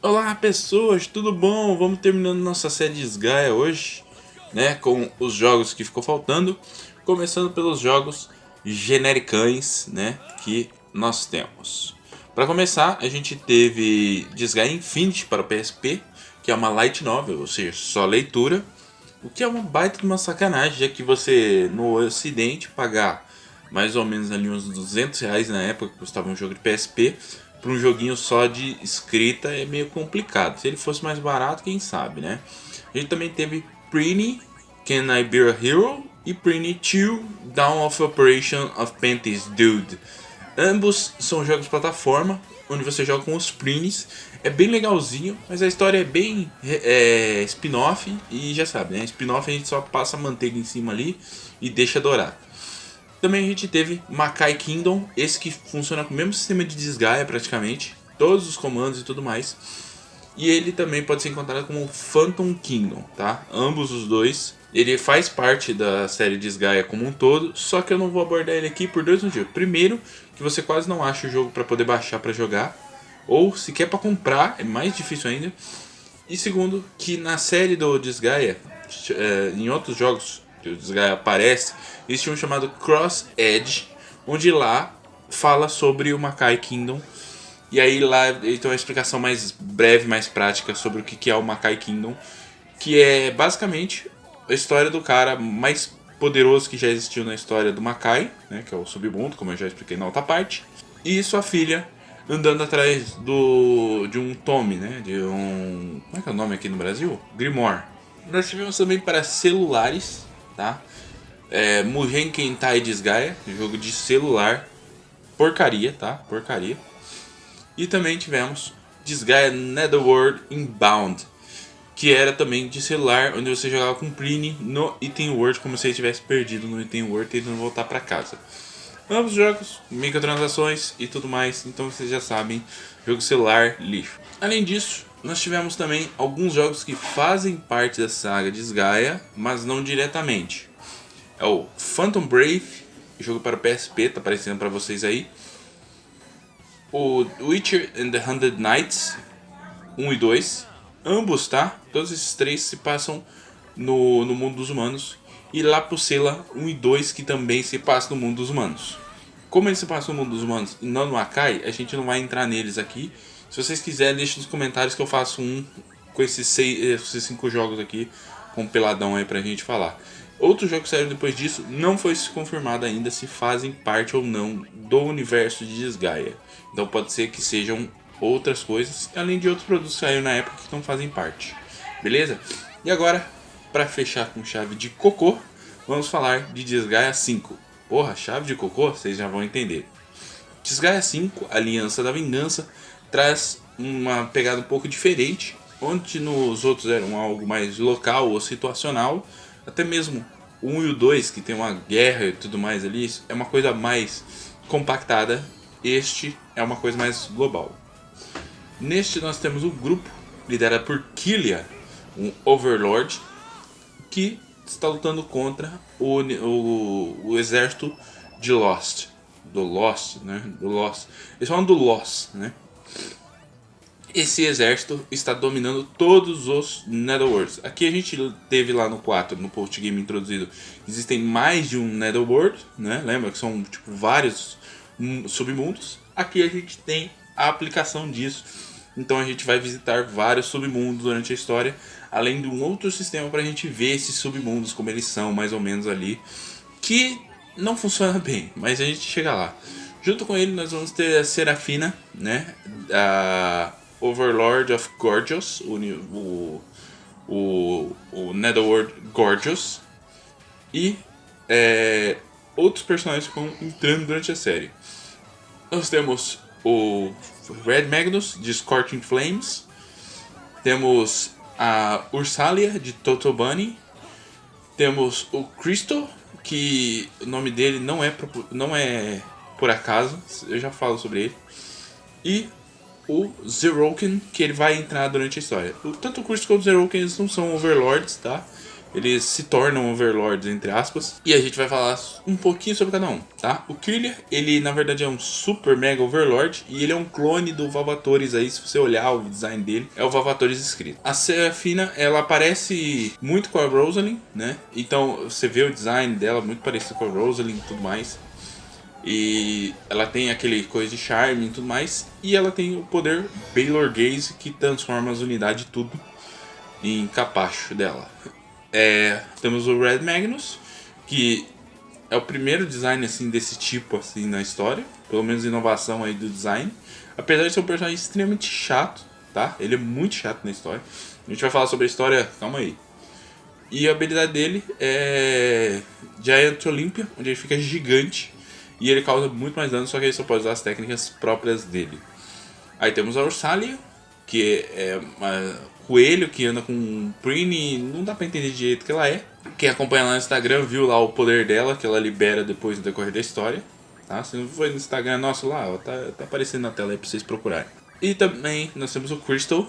Olá pessoas, tudo bom? Vamos terminando nossa série de Gaia hoje, né? Com os jogos que ficou faltando. Começando pelos jogos genericães, né? Que nós temos. Para começar, a gente teve Disgaea Infinity para o PSP, que é uma light novel, ou seja, só leitura. O que é uma baita de uma sacanagem, já que você no ocidente pagar mais ou menos ali uns R$ 200 na época que custava um jogo de PSP, para um joguinho só de escrita é meio complicado. Se ele fosse mais barato, quem sabe, né? A gente também teve Prini, Can I Be a Hero? E Prini 2, Dawn of Operation of Panties Dude. Ambos são jogos de plataforma, onde você joga com os Prinis. É bem legalzinho, mas a história é bem spin-off. E já sabe, né? Spin-off a gente só passa a manteiga em cima ali e deixa dourar. Também a gente teve Makai Kingdom, esse que funciona com o mesmo sistema de Disgaea praticamente. Todos os comandos e tudo mais. E ele também pode ser encontrado como Phantom Kingdom, tá? Ambos os dois. Ele faz parte da série Disgaea como um todo, só que eu não vou abordar ele aqui por dois motivos. Primeiro, que você quase não acha o jogo para poder baixar para jogar, ou se quer para comprar, é mais difícil ainda. E segundo, que na série do Disgaea, em outros jogos que o Disgaea aparece, existe um chamado Cross Edge, onde lá fala sobre o Makai Kingdom. E aí lá ele tem uma explicação mais breve, mais prática sobre o que é o Makai Kingdom, que é basicamente a história do cara mais poderoso que já existiu na história do Makai, né, que é o submundo, como eu já expliquei na outra parte, e sua filha andando atrás de um tome, né, de um... como é que é o nome aqui no Brasil? Grimoire. Nós tivemos também para celulares, tá? Mugen Kentai Disgaea, jogo de celular, porcaria, tá? Porcaria. E também tivemos Disgaea Netherworld Inbound, que era também de celular, onde você jogava com Prini no Item World, como se ele tivesse perdido no Item World tentando voltar para casa. Ambos jogos, microtransações e tudo mais, então vocês já sabem, jogo celular, lixo. Além disso, nós tivemos também alguns jogos que fazem parte da saga Disgaea, mas não diretamente. É o Phantom Brave, jogo para o PSP, tá aparecendo para vocês aí. O Witcher and the Hundred Knights 1 e 2, ambos, tá? Todos esses três se passam no mundo dos humanos. E Lapucella 1 e 2, que também se passa no mundo dos humanos. Como eles se passam no mundo dos humanos e não no Akai, a gente não vai entrar neles aqui. Se vocês quiserem, deixe nos comentários que eu faço um com esses 5 jogos aqui, com um peladão aí pra gente falar. Outros jogos que saíram depois disso, não foi confirmado ainda se fazem parte ou não do universo de Disgaea. Então pode ser que sejam outras coisas, além de outros produtos que saíram na época que não fazem parte. Beleza? E agora, para fechar com chave de cocô, vamos falar de Disgaea 5. Porra, chave de cocô? Vocês já vão entender. Disgaea 5, Aliança da Vingança, traz uma pegada um pouco diferente, onde nos outros eram algo mais local ou situacional, até mesmo o 1 e o 2, que tem uma guerra e tudo mais ali, é uma coisa mais compactada. Este é uma coisa mais global. Neste nós temos um grupo liderado por Killia, um Overlord, que está lutando contra o exército de Lost. Do Lost, né? Do Lost. Eles falam do Lost, né? Esse exército está dominando todos os Netherworlds. Aqui a gente teve lá no 4, no post-game introduzido, existem mais de um Netherworld, né? Lembra que são tipo vários submundos. Aqui a gente tem a aplicação disso. Então a gente vai visitar vários submundos durante a história, além de um outro sistema para a gente ver esses submundos como eles são, mais ou menos ali, que não funciona bem, mas a gente chega lá. Junto com ele nós vamos ter a Serafina, né? A Overlord of Gorgeous, o Netherworld Gorgeous, e outros personagens que vão entrando durante a série. Nós temos o Red Magnus de Scorching Flames, temos a Ursalia de Toto Bunny, temos o Crystal, que o nome dele não é por acaso, eu já falo sobre ele, e o Zeroken, que ele vai entrar durante a história. Tanto o Crystal quanto o Zeroken, eles não são Overlords, tá? eles se tornam overlords, entre aspas, e a gente vai falar um pouquinho sobre cada um, tá? O Killia, ele na verdade é um super mega overlord, e ele é um clone do Valvatores aí, se você olhar o design dele, é o Valvatores escrito. A Seraphina, ela parece muito com a Rosaline, né? Então você vê o design dela muito parecido com a Rosaline e tudo mais. E ela tem aquele coisa de charme e tudo mais. E ela tem o poder Baylor Gaze, que transforma as unidades tudo em capacho dela. Temos o Red Magnus, que é o primeiro design assim desse tipo assim na história, pelo menos inovação aí do design. Apesar de ser um personagem extremamente chato, tá? Ele é muito chato na história. A gente vai falar sobre a história, calma aí. E a habilidade dele é Giant Olympia, onde ele fica gigante e ele causa muito mais dano, só que ele só pode usar as técnicas próprias dele. Aí temos a Ursalia, que é uma coelho que anda com um Prini, não dá pra entender direito o que ela é. Quem acompanha lá no Instagram viu lá o poder dela, que ela libera depois do decorrer da história. Tá? Se não for no Instagram nosso lá, ó, tá aparecendo na tela aí pra vocês procurarem. E também nós temos o Crystal,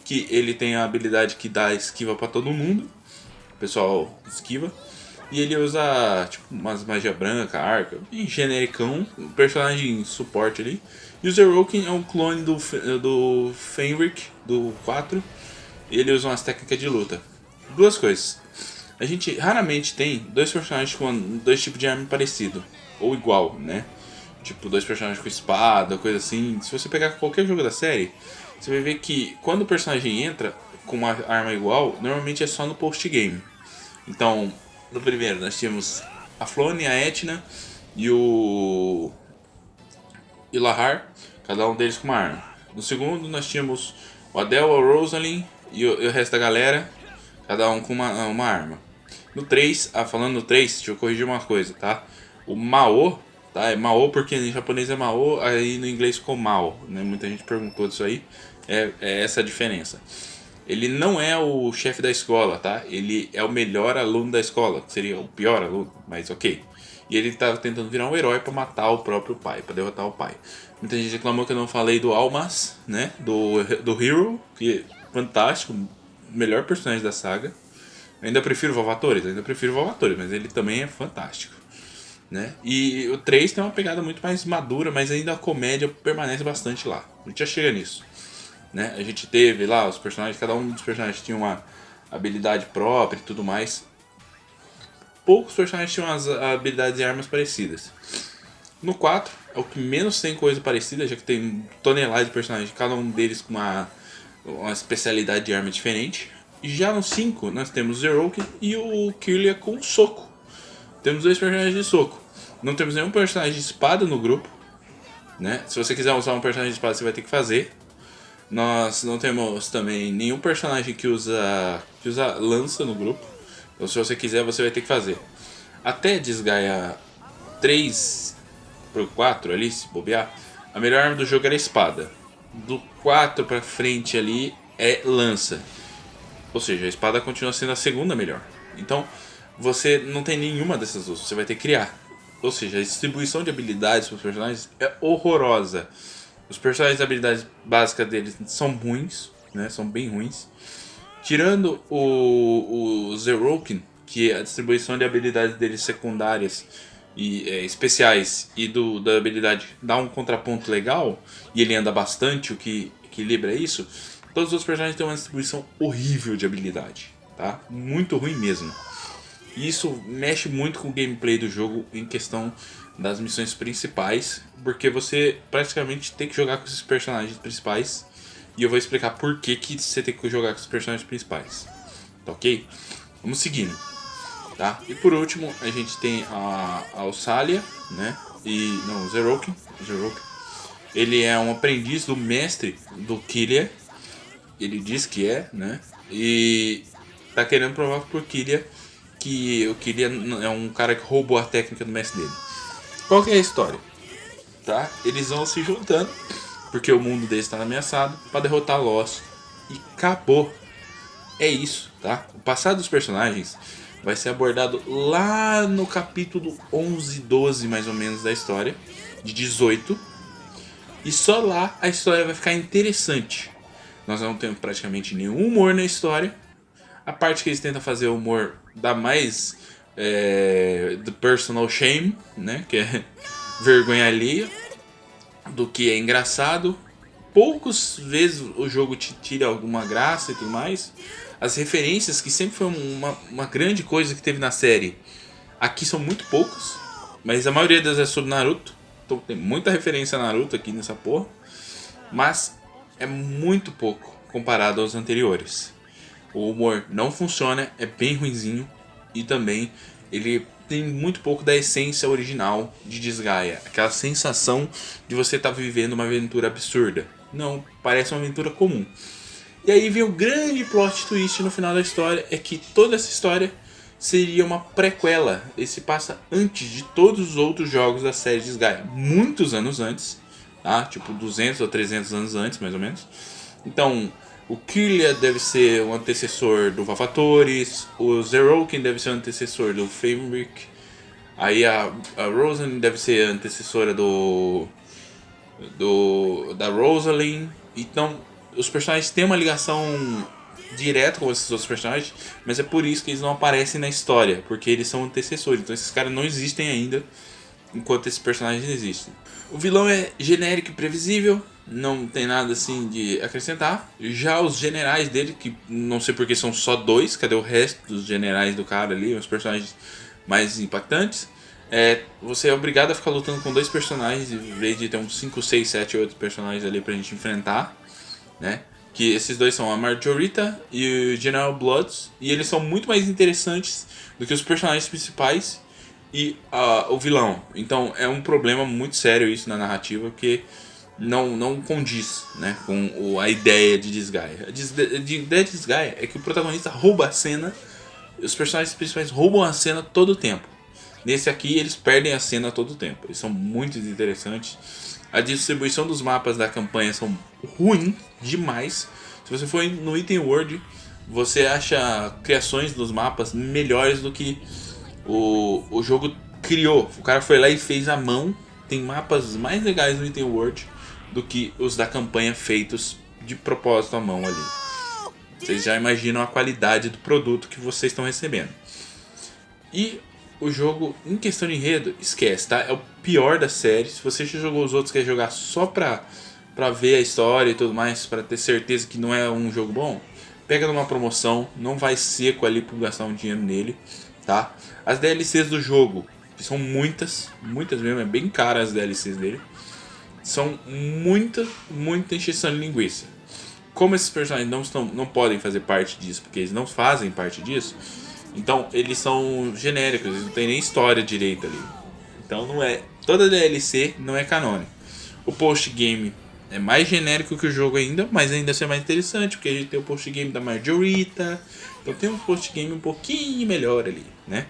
que ele tem a habilidade que dá esquiva pra todo mundo. O pessoal esquiva. E ele usa tipo umas magia branca, arca, bem genericão, um personagem suporte ali. E o Zeroken é um clone do Fenric, do 4. E ele usa umas técnicas de luta. Duas coisas. A gente raramente tem dois personagens com dois tipos de arma parecido. Ou igual, né? Tipo, dois personagens com espada, coisa assim. Se você pegar qualquer jogo da série, você vai ver que quando o personagem entra com uma arma igual, normalmente é só no post-game. Então, no primeiro nós tínhamos a Flonne, a Etna e o Ilahar, cada um deles com uma arma. No segundo nós tínhamos o Adel, a Rosaline e o resto da galera, cada um com uma arma. No 3, falando no 3, deixa eu corrigir uma coisa, tá? O Mao, tá? É Mao porque em japonês é Mao, aí no inglês ficou Mao, né? Muita gente perguntou disso aí, é essa a diferença. Ele não é o chefe da escola, tá? Ele é o melhor aluno da escola, que seria o pior aluno, mas ok. E ele tá tentando virar um herói pra matar o próprio pai, pra derrotar o pai. Muita gente reclamou que eu não falei do Almas, né? Do Hero, que é fantástico, melhor personagem da saga. Eu ainda prefiro o Valvatores, mas ele também é fantástico, né? E o 3 tem uma pegada muito mais madura, mas ainda a comédia permanece bastante lá. A gente já chega nisso. Né? A gente teve lá os personagens, cada um dos personagens tinha uma habilidade própria e tudo mais. Poucos personagens tinham as habilidades e armas parecidas. No 4 é o que menos tem coisa parecida, já que tem toneladas de personagens, cada um deles com uma especialidade de arma diferente. E já no 5 nós temos o Zeroken e o Killia com soco. Temos dois personagens de soco. Não temos nenhum personagem de espada no grupo, né? Se você quiser usar um personagem de espada, você vai ter que fazer. Nós não temos também nenhum personagem que usa lança no grupo. Então se você quiser, você vai ter que fazer. Até Desgaia 3 pro 4 ali, se bobear, a melhor arma do jogo era a espada. Do 4 pra frente ali é lança. Ou seja, a espada continua sendo a segunda melhor. Então você não tem nenhuma dessas duas, você vai ter que criar. Ou seja, a distribuição de habilidades para os personagens é horrorosa. Os personagens de habilidades básicas deles são ruins, né? São bem ruins. Tirando o Zeroken, que a distribuição de habilidades deles secundárias e especiais e da habilidade dá um contraponto legal, e ele anda bastante, o que equilibra isso, todos os personagens têm uma distribuição horrível de habilidade, tá? Muito ruim mesmo. E isso mexe muito com o gameplay do jogo em questão das missões principais, porque você praticamente tem que jogar com esses personagens principais, e eu vou explicar por que você tem que jogar com os personagens principais, tá ok? Vamos seguindo, tá? E por último a gente tem a Ursalia, né? O Zeroken. Ele é um aprendiz do mestre do Killia, ele diz que é, né? E tá querendo provar pro Killia que o Killia é um cara que roubou a técnica do mestre dele. Qual que é a história? Tá? Eles vão se juntando, porque o mundo deles está ameaçado, para derrotar Lost. E acabou. É isso, tá? O passado dos personagens vai ser abordado lá no capítulo 11, 12 mais ou menos da história, de 18. E só lá a história vai ficar interessante. Nós não temos praticamente nenhum humor na história. A parte que eles tentam fazer o humor dá mais do personal shame, né? Que é vergonha alheia, do que é engraçado. Poucas vezes o jogo te tira alguma graça e tudo mais. As referências, que sempre foi uma grande coisa que teve na série, aqui são muito poucas, mas a maioria delas é sobre Naruto. Então tem muita referência a Naruto aqui nessa porra, mas é muito pouco comparado aos anteriores. O humor não funciona, é bem ruinzinho, e também ele tem muito pouco da essência original de Disgaea, aquela sensação de você estar vivendo uma aventura absurda. Não, parece uma aventura comum. E aí vem o grande plot twist no final da história, é que toda essa história seria uma prequela. Ele se passa antes de todos os outros jogos da série Disgaea, muitos anos antes, tá? Tipo 200 ou 300 anos antes, mais ou menos. Então, o Kirlia deve ser o antecessor do Vavatoris, o Zerouken deve ser o antecessor do Fenric, aí a Rosaline deve ser a antecessora da Rosaline. Então, os personagens têm uma ligação direta com esses outros personagens, mas é por isso que eles não aparecem na história, porque eles são antecessores. Então, esses caras não existem ainda enquanto esses personagens existem. O vilão é genérico e previsível, não tem nada assim de acrescentar. Já os generais dele, que não sei porque são só dois, cadê o resto dos generais do cara ali, os personagens mais impactantes? Você é obrigado a ficar lutando com dois personagens, em vez de ter uns 5, 6, 7, 8 personagens ali pra gente enfrentar, né? Que esses dois são a Margarita e o General Bloods, e eles são muito mais interessantes do que os personagens principais e o vilão. Então é um problema muito sério isso na narrativa, que não condiz, né, com a ideia de Disgaea. A ideia de Disgaea é que o protagonista rouba a cena, os personagens principais roubam a cena todo o tempo. Nesse aqui eles perdem a cena todo o tempo. Eles são muito interessantes. A distribuição dos mapas da campanha são ruim demais. Se você for no Item World, você acha criações dos mapas melhores do que o jogo criou. O cara foi lá e fez à mão. Tem mapas mais legais no Item World do que os da campanha feitos de propósito à mão ali. Vocês já imaginam a qualidade do produto que vocês estão recebendo. E o jogo, em questão de enredo, esquece, tá? É o pior da série. Se você já jogou os outros, quer jogar só pra ver a história e tudo mais, pra ter certeza que não é um jogo bom, pega numa promoção, não vai seco ali por gastar um dinheiro nele, tá? As DLCs do jogo, que são muitas mesmo, é bem cara as DLCs dele, são muita encheção de linguiça. Como esses personagens não podem fazer parte disso, porque eles não fazem parte disso, então eles são genéricos, eles não tem nem história direita ali. Então não é, toda DLC não é canônica. O post-game é mais genérico que o jogo ainda, mas ainda assim é mais interessante, porque a gente tem o post-game da Margarita, então tem um post-game um pouquinho melhor ali, né?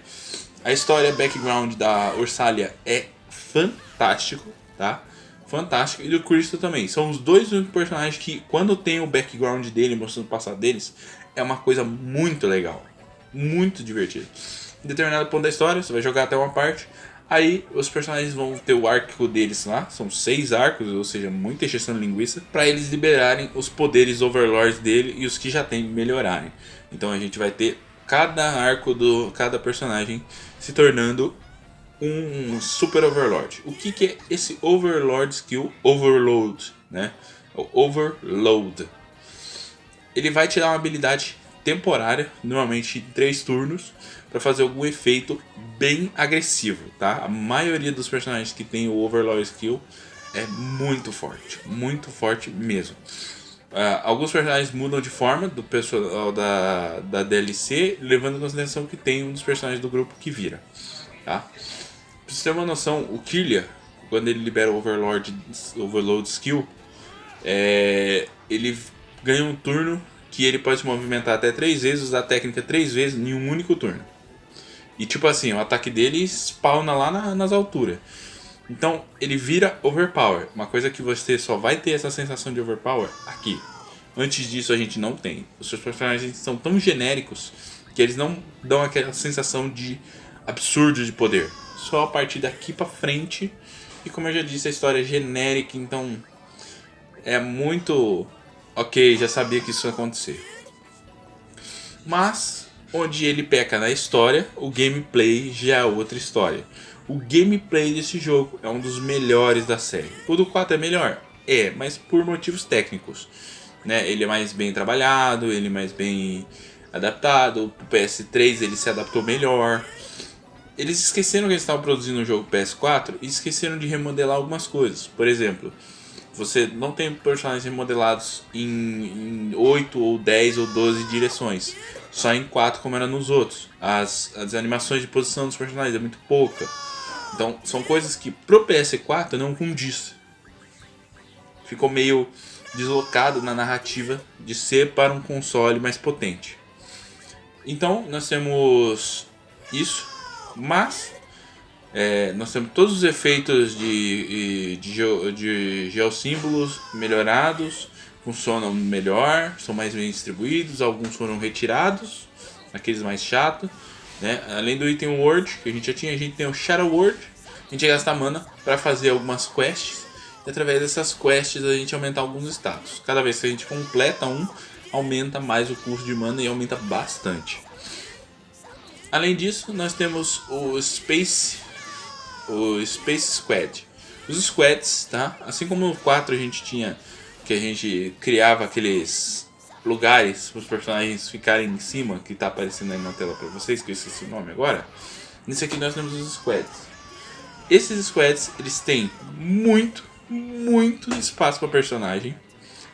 A história, background da Ursalia é fantástico, tá? Fantástico. E do Crystal também. São os dois únicos personagens que, quando tem o background dele, mostrando o passado deles, é uma coisa muito legal. Muito divertido. Em determinado ponto da história, você vai jogar até uma parte, aí os personagens vão ter o arco deles lá, são 6 arcos, ou seja, muita encheção de linguiça, para eles liberarem os poderes overlords dele e os que já tem melhorarem. Então a gente vai ter cada arco cada personagem se tornando um super overlord. O que é esse overlord skill? Overload, né? O overload. Ele vai te dar uma habilidade temporária, normalmente em 3 turnos, para fazer algum efeito bem agressivo, tá? A maioria dos personagens que tem o overlord skill é muito forte mesmo. Alguns personagens mudam de forma do pessoal da DLC, levando em consideração que tem um dos personagens do grupo que vira, tá? Pra você ter uma noção, o Kirlia, quando ele libera o Overload Skill, ele ganha um turno que ele pode se movimentar até 3 vezes, usar a técnica 3 vezes em um único turno. E tipo assim, o ataque dele spawna lá nas alturas. Então ele vira Overpower, uma coisa que você só vai ter essa sensação de Overpower aqui. Antes disso a gente não tem. Os seus personagens são tão genéricos que eles não dão aquela sensação de absurdo de poder. Só a partir daqui pra frente. E como eu já disse, a história é genérica, então é muito ok, já sabia que isso ia acontecer. Mas, onde ele peca na história, o gameplay já é outra história. O gameplay desse jogo é um dos melhores da série. O do 4 é melhor? É, mas por motivos técnicos. Né? Ele é mais bem trabalhado, ele é mais bem adaptado. O PS3 ele se adaptou melhor. Eles esqueceram que eles estavam produzindo um jogo PS4 e esqueceram de remodelar algumas coisas. Por exemplo, você não tem personagens remodelados em 8 ou 10 ou 12 direções. Só em 4 como era nos outros. As animações de posição dos personagens é muito pouca. Então são coisas que pro PS4 não condiz. Ficou meio deslocado na narrativa de ser para um console mais potente. Então nós temos isso, mas nós temos todos os efeitos de geossímbolos melhorados, funcionam melhor, são mais bem distribuídos, alguns foram retirados, aqueles mais chatos. Né? Além do item World, que a gente já tinha, a gente tem o Shadow World, a gente ia gastar mana para fazer algumas quests, e através dessas quests a gente aumenta alguns status. Cada vez que a gente completa um, aumenta mais o custo de mana e aumenta bastante. Além disso, nós temos o Space Squad. Os Squads, tá? Assim como no 4 a gente tinha, que a gente criava aqueles lugares para os personagens ficarem em cima, que tá aparecendo aí na tela para vocês, que eu esqueci o nome agora. Nesse aqui nós temos os Squads. Esses Squads, eles têm muito espaço para personagem.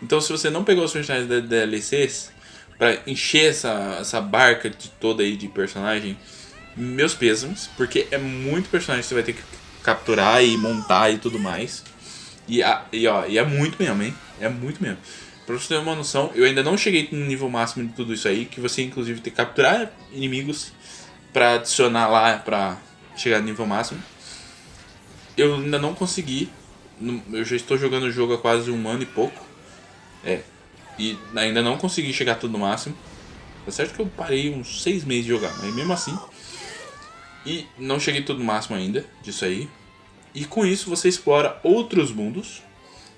Então se você não pegou os personagens da DLCs para encher essa barca toda aí de personagem, meus pêsames, porque é muito personagem que você vai ter que capturar e montar e tudo mais. E é muito mesmo, hein? É muito mesmo. Pra você ter uma noção, eu ainda não cheguei no nível máximo de tudo isso aí, que você inclusive tem que capturar inimigos pra adicionar lá pra chegar no nível máximo. Eu ainda não consegui. Eu já estou jogando o jogo há quase 1 ano e pouco. E ainda não consegui chegar tudo no máximo. Tá certo que eu parei uns 6 meses de jogar, mas mesmo assim. E não cheguei tudo no máximo ainda disso aí. E com isso você explora outros mundos,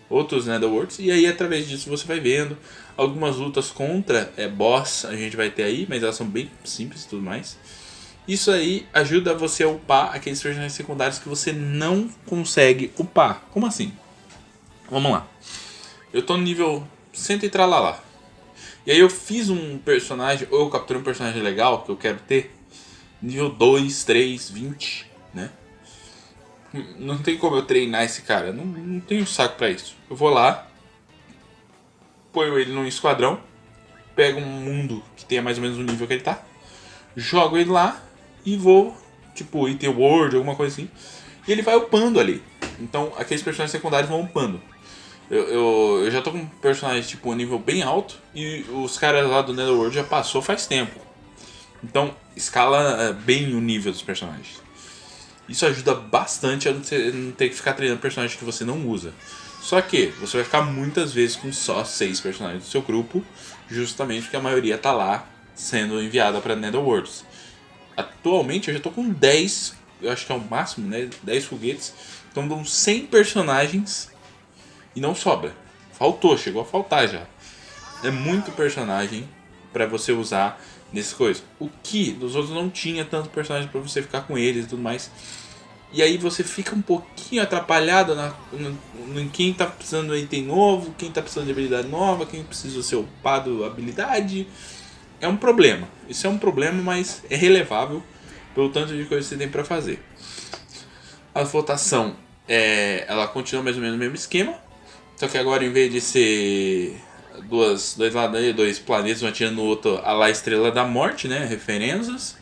outros Netherworlds, e aí através disso você vai vendo algumas lutas contra boss a gente vai ter aí, mas elas são bem simples e tudo mais. Isso aí ajuda você a upar aqueles personagens secundários que você não consegue upar. Como assim? Vamos lá. Eu tô no nível 100 e tralalá. E aí eu fiz um personagem, ou eu capturei um personagem legal que eu quero ter, nível 2, 3, 20, né? Não tem como eu treinar esse cara, não tenho saco pra isso. Eu vou lá, ponho ele num esquadrão, pego um mundo que tenha mais ou menos o nível que ele tá, jogo ele lá e vou, tipo, item World, alguma coisa assim, e ele vai upando ali. Então aqueles personagens secundários vão upando. Eu já tô com um personagem tipo nível bem alto e os caras lá do Netherworld já passou faz tempo. Então escala bem o nível dos personagens. Isso ajuda bastante a não ter que ficar treinando personagens que você não usa. Só que você vai ficar muitas vezes com só 6 personagens do seu grupo, justamente porque a maioria tá lá sendo enviada para Netherworlds. Atualmente eu já tô com 10, eu acho que é o máximo, né? 10 foguetes. Então dão 100 personagens e não sobra. Faltou, chegou a faltar já. É muito personagem para você usar nessas coisas. O que dos outros não tinha tanto personagem para você ficar com eles e tudo mais. E aí você fica um pouquinho atrapalhado em quem tá precisando de item novo, quem tá precisando de habilidade nova, quem precisa ser upado habilidade. É um problema. Isso é um problema, mas é relevável pelo tanto de coisa que você tem para fazer. A votação ela continua mais ou menos no mesmo esquema. Só que agora, em vez de ser dois planetas, um atirando no outro, a lá Estrela da Morte, né? Referências.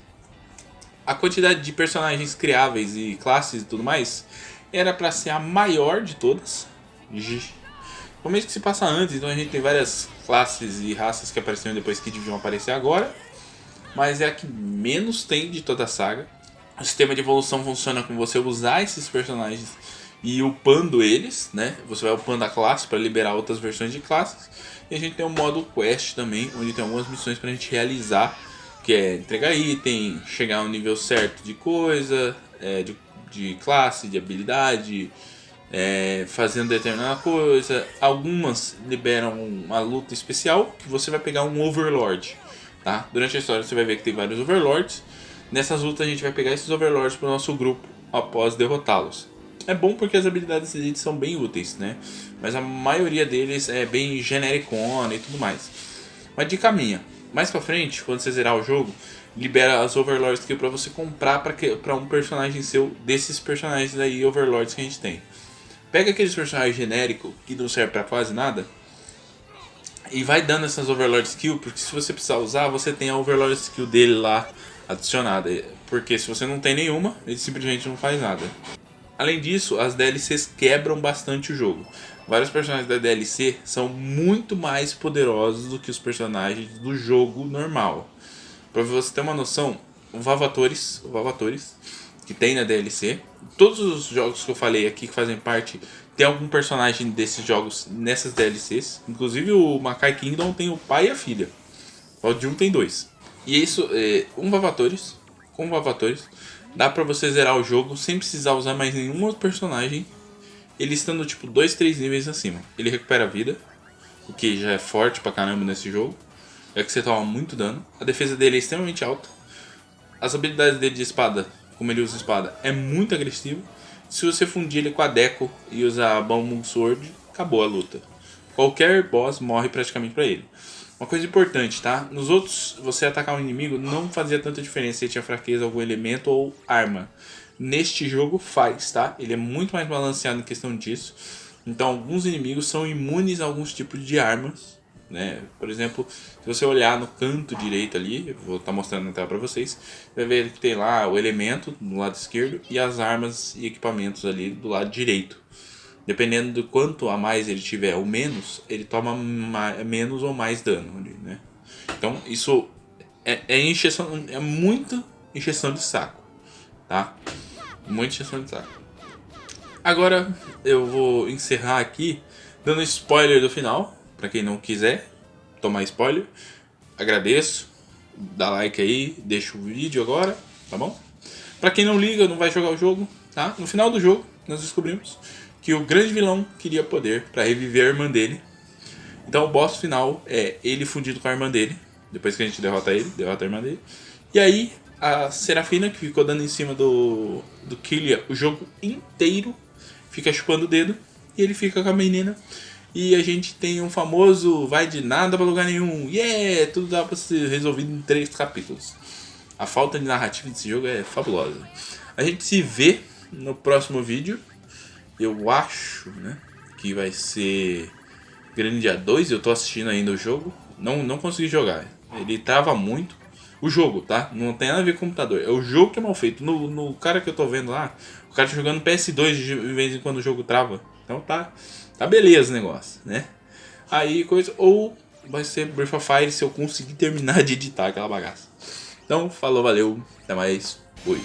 A quantidade de personagens criáveis e classes e tudo mais era para ser a maior de todas. Como é que se passa antes, então a gente tem várias classes e raças que apareceram depois que deviam aparecer agora. Mas é a que menos tem de toda a saga. O sistema de evolução funciona com você usar esses personagens e upando eles, né? Você vai upando a classe para liberar outras versões de classes. E a gente tem um modo quest também, onde tem algumas missões para a gente realizar, que é entregar item, chegar ao nível certo de coisa, de classe, de habilidade, fazendo determinada coisa. Algumas liberam uma luta especial, que você vai pegar um Overlord. tá? Durante a história você vai ver que tem vários Overlords. Nessas lutas a gente vai pegar esses Overlords pro nosso grupo após derrotá-los. É bom porque as habilidades deles são bem úteis, né? Mas a maioria deles é bem genericona e tudo mais. Uma dica minha, mais pra frente, quando você zerar o jogo, libera as Overlord Skill pra você comprar pra um personagem seu, desses personagens aí, Overlords que a gente tem. Pega aqueles personagens genéricos que não servem pra quase nada e vai dando essas Overlord Skill, porque se você precisar usar, você tem a Overlord Skill dele lá adicionada. Porque se você não tem nenhuma, ele simplesmente não faz nada. Além disso, as DLCs quebram bastante o jogo. Vários personagens da DLC são muito mais poderosos do que os personagens do jogo normal. Pra você ter uma noção, o Vavatores, que tem na DLC, todos os jogos que eu falei aqui que fazem parte, tem algum personagem desses jogos nessas DLCs. Inclusive o Makai Kingdom tem o pai e a filha. O de um tem dois. E isso, com Vavatores, dá pra você zerar o jogo sem precisar usar mais nenhum outro personagem. Ele estando tipo 2, 3 níveis acima. Ele recupera a vida, o que já é forte pra caramba nesse jogo. É que você toma muito dano. A defesa dele é extremamente alta. As habilidades dele de espada, como ele usa espada, é muito agressivo. Se você fundir ele com a Deco e usar Balmung Sword, acabou a luta. Qualquer boss morre praticamente pra ele. Uma coisa importante, tá? Nos outros, você atacar um inimigo não fazia tanta diferença se ele tinha fraqueza, algum elemento ou arma. Neste jogo faz, tá? Ele é muito mais balanceado em questão disso. Então alguns inimigos são imunes a alguns tipos de armas, né? Por exemplo, se você olhar no canto direito ali, eu vou estar mostrando na tela para vocês, vai ver que tem lá o elemento no lado esquerdo e as armas e equipamentos ali do lado direito. Dependendo do quanto a mais ele tiver ou menos, ele toma menos ou mais dano ali, né? Então isso é muita encheção de saco, tá? Muita encheção de saco. Agora eu vou encerrar aqui dando spoiler do final. Pra quem não quiser tomar spoiler, agradeço. Dá like aí, deixa o vídeo agora, tá bom? Pra quem não liga, não vai jogar o jogo, tá? No final do jogo, nós descobrimos que o grande vilão queria poder pra reviver a irmã dele. Então o boss final é ele fundido com a irmã dele. Depois que a gente derrota ele, derrota a irmã dele. E aí a Serafina, que ficou dando em cima do Killia o jogo inteiro, fica chupando o dedo e ele fica com a menina. E a gente tem um famoso vai de nada pra lugar nenhum. Yeah! Tudo dá pra ser resolvido em 3 capítulos. A falta de narrativa desse jogo é fabulosa. A gente se vê no próximo vídeo. Eu acho, né, que vai ser Grandia 2. Eu tô assistindo ainda o jogo. Não consegui jogar. Ele trava muito. O jogo, tá? Não tem nada a ver com o computador. É o jogo que é mal feito. No cara que eu tô vendo lá, o cara tá jogando PS2 de vez em quando o jogo trava. Então tá beleza o negócio, né? Aí coisa. Ou vai ser Breath of Fire se eu conseguir terminar de editar aquela bagaça. Então, falou, valeu, até mais, fui.